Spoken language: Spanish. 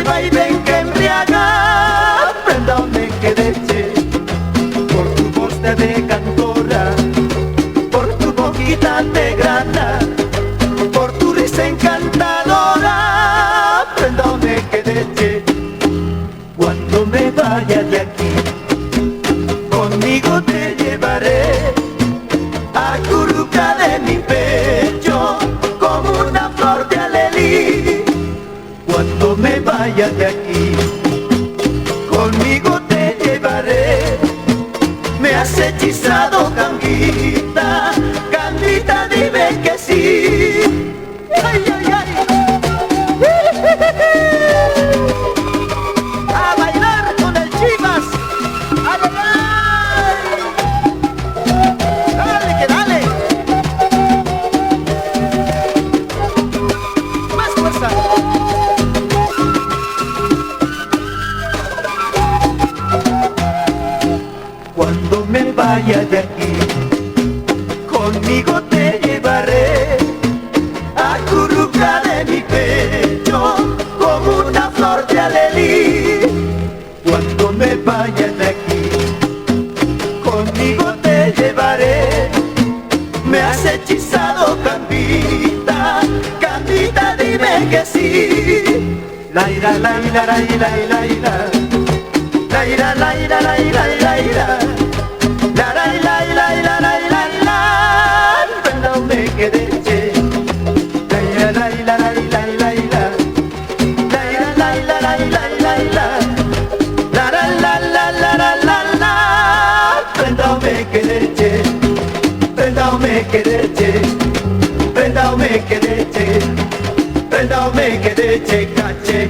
vaivén que embriaga, prenda me quedeche, por tu voz de cantora, por tu boquita de grana, por tu risa encantadora, prenda me quedeche. Cuando me vaya de aquí, conmigo te llevaré, acurruca de mi pecho como una flor de alelí. Cuando me vaya de aquí, conmigo te llevaré. Me has hechizado, Canguita, Canguita, dime que sí. Ay, ay, ay. A bailar con el Chivas. Ay, ay, ay. Dale, que dale. Más fuerza. Cuando me vaya de aquí, conmigo te llevaré, acurruca de mi pecho como una flor de alelí. Cuando me vaya de aquí, conmigo te llevaré. Me has hechizado, Canguita, Canguita, dime que sí. La ira, la ira, la ira, la ira. La ira, la ira, la ira, la ira. La la la la la la la la. Prenda me quedeche. La ira, la ira, la ira, la ira. La ira, la ira, la ira, la ira. La la la la la la la la. Prenda me quedeche. Prenda me quedeche. Prenda me quedeche. Prenda me quedeche, caché.